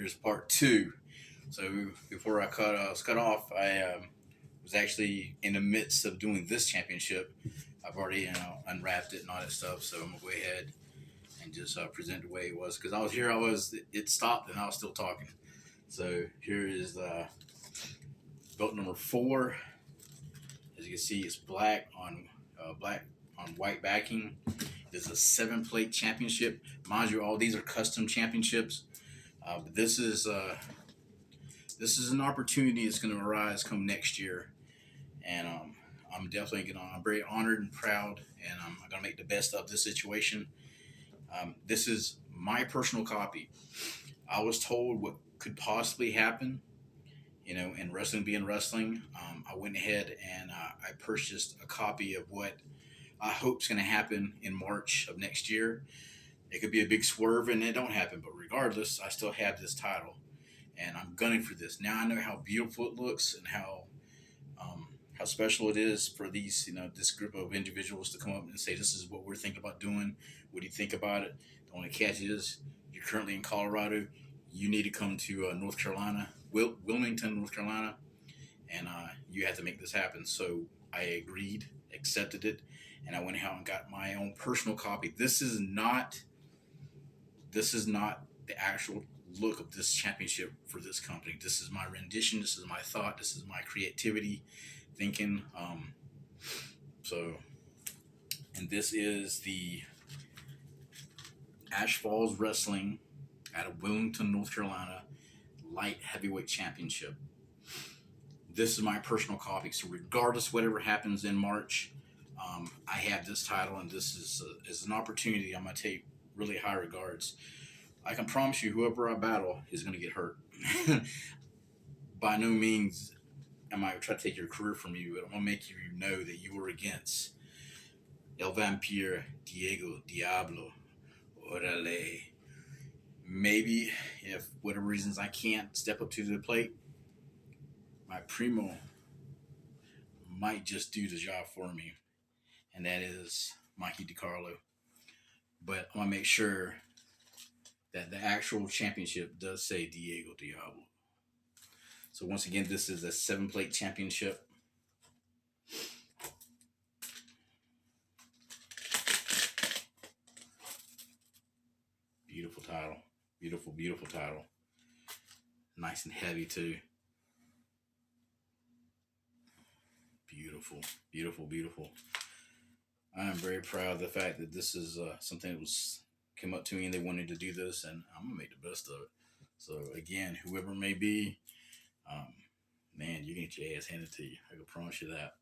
here's part two. So before was cut off, I was actually in the midst of doing this championship. I've already unwrapped it and all that stuff. So I'm gonna go ahead and just present the way it was because I was here. It stopped and I was still talking. So here is belt number four. As you can see, it's black on white backing. It's a 7 plate championship. Mind you, all these are custom championships. But this is an opportunity that's going to arise come next year, and I'm very honored and proud, and I'm going to make the best of this situation. This is my personal copy. I was told what could possibly happen, and wrestling being wrestling. I went ahead and I purchased a copy of what I hope is going to happen in March of next year. It could be a big swerve and it don't happen, but regardless, I still have this title, and I'm gunning for this. Now I know how beautiful it looks and how special it is for this group of individuals to come up and say, "This is what we're thinking about doing. What do you think about it?" The only catch is you're currently in Colorado. You need to come to North Carolina, Wilmington, North Carolina, and you have to make this happen. So I agreed, accepted it, and I went out and got my own personal copy. This is not the actual look of this championship for this company. This is my rendition. This is my thought. This is my creativity, thinking. So, and this is the Ash Falls Wrestling out of Wilmington, North Carolina, light heavyweight championship. This is my personal copy. So regardless whatever happens in March, I have this title, and this is an opportunity I'm going to take really high regards. I can promise you, whoever I battle is going to get hurt. By no means am I trying to take your career from you, but I'm going to make you know that you were against El Vampire, Diego Diablo, Orale. Maybe, if whatever reasons I can't step up to the plate, my primo might just do the job for me, and that is Mikey DiCarlo. But I want to make sure that the actual championship does say Diego Diablo. So once again, this is a 7 plate championship. Beautiful title. Beautiful, beautiful title. Nice and heavy too. Beautiful, beautiful, beautiful. I am very proud of the fact that this is something that was came up to me and they wanted to do this, and I'm gonna make the best of it. So again, whoever it may be, um, man, you can get your ass handed to you. I can promise you that.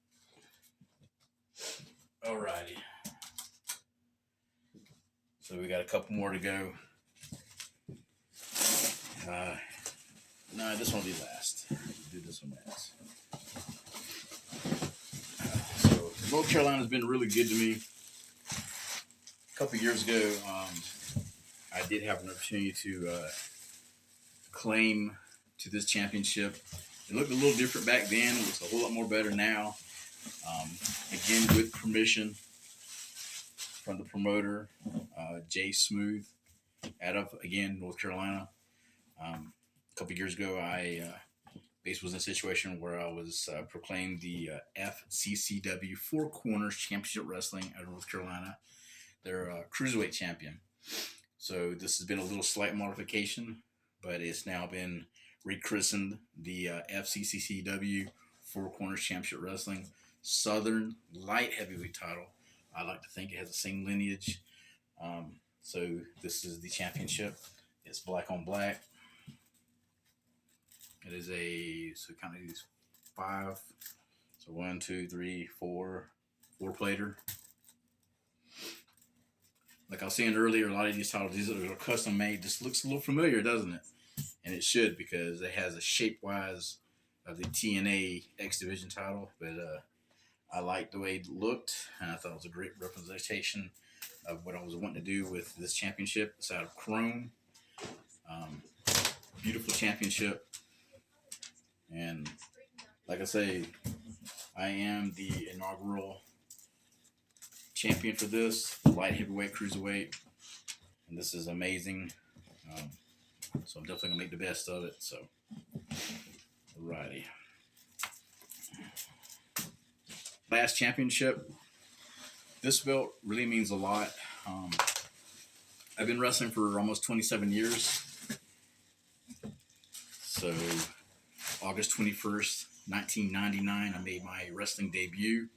Alrighty. So we got a couple more to go. No, this one will be last. Do this one last. So North Carolina's been really good to me. A couple years ago, I did have an opportunity to claim to this championship. It looked a little different back then. It looks a whole lot more better now. Again, with permission from the promoter, Jay Smooth, out of, again, North Carolina. A couple years ago, I was in a situation where I was proclaimed the FCCW Four Corners Championship Wrestling out of North Carolina. They're cruiserweight champion. So this has been a little slight modification, but it's now been rechristened the FCCW Four Corners Championship Wrestling Southern Light Heavyweight title. I like to think it has the same lineage. So this is the championship. It's black on black. It is kind of these five. So 1, 2, 3, 4, 4-plater. Like I was saying earlier, a lot of these titles, these are custom made. This looks a little familiar, doesn't it? And it should, because it has a shape-wise of the TNA X Division title. But I liked the way it looked, and I thought it was a great representation of what I was wanting to do with this championship. It's out of chrome. Beautiful championship. And like I say, I am the inaugural champion for this, light heavyweight, cruiserweight, and this is amazing. So I'm definitely gonna make the best of it. So, alrighty. Last championship. This belt really means a lot. Um, I've been wrestling for almost 27 years. So August 21st, 1999, I made my wrestling debut,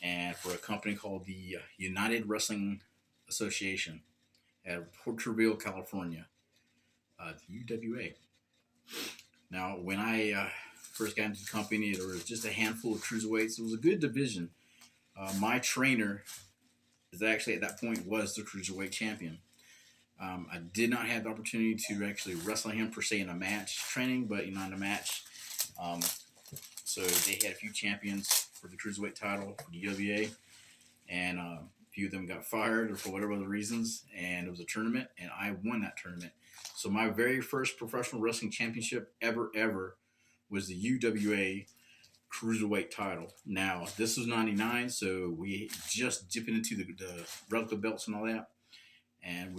and for a company called the United Wrestling Association at Porterville, California, the UWA. Now, when I first got into the company, there was just a handful of cruiserweights. It was a good division. My trainer is actually at that point was the cruiserweight champion. I did not have the opportunity to actually wrestle him per se in a match training, but in a match. Um, so they had a few champions for the cruiserweight title for the UWA, and a few of them got fired or for whatever other reasons. And it was a tournament, and I won that tournament. So my very first professional wrestling championship ever was the UWA cruiserweight title. Now this was '99, so we just dipping into the replica belts and all that, and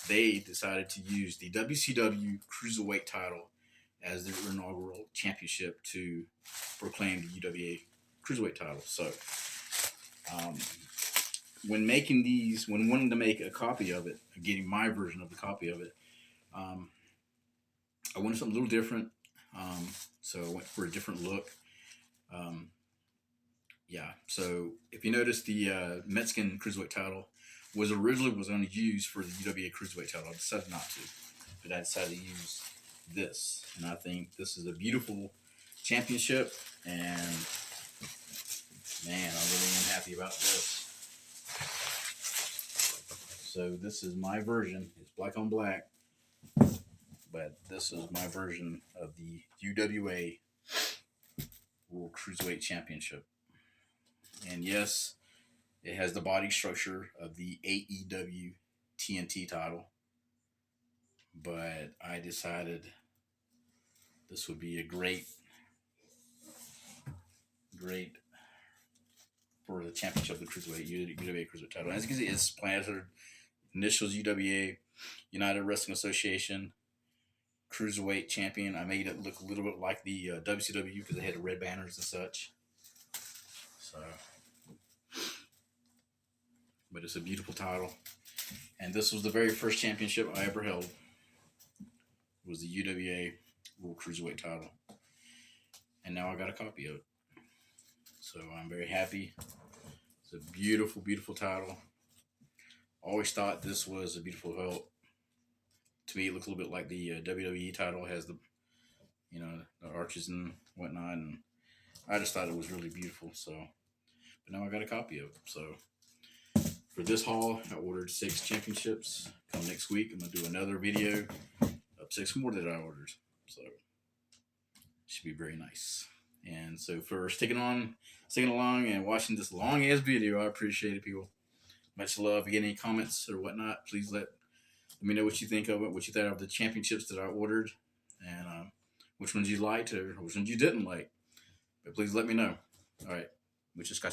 they decided to use the WCW cruiserweight title as their inaugural championship to proclaim the UWA cruiserweight title. So um, when wanting to make a copy of it, getting my version of the copy of it, um, I wanted something a little different. So I went for a different look. Um, yeah. So if you notice, the Mexican cruiserweight title was originally going to use for the UWA cruiserweight title. I decided not to, but I decided to use this, and I think this is a beautiful championship. And man, I really am happy about this. So this is my version. It's black on black, but this is my version of the UWA World Cruiserweight Championship. And yes, it has the body structure of the AEW TNT title, but I decided this would be a great for the championship of the cruiserweight UWA cruiserweight title. And as you can see, it's planted initials UWA, United Wrestling Association cruiserweight champion. I made it look a little bit like the WCW because they had the red banners and such. So, but it's a beautiful title, and this was the very first championship I ever held. It was the UWA World Cruiserweight title, and now I got a copy of it. So I'm very happy. It's a beautiful, beautiful title. Always thought this was a beautiful belt. To me, it looked a little bit like the WWE title. It has the the arches and whatnot, and I just thought it was really beautiful. So, but now I got a copy of it. So for this haul, I ordered 6 championships. Come next week, I'm gonna do another video of 6 more that I ordered. So it should be very nice. And so for sticking along and watching this long ass video, I appreciate it, people. Much love. If you get any comments or whatnot, please let me know what you think of it, what you thought of the championships that I ordered, and which ones you liked or which ones you didn't like. But please let me know. All right. Muchas gracias.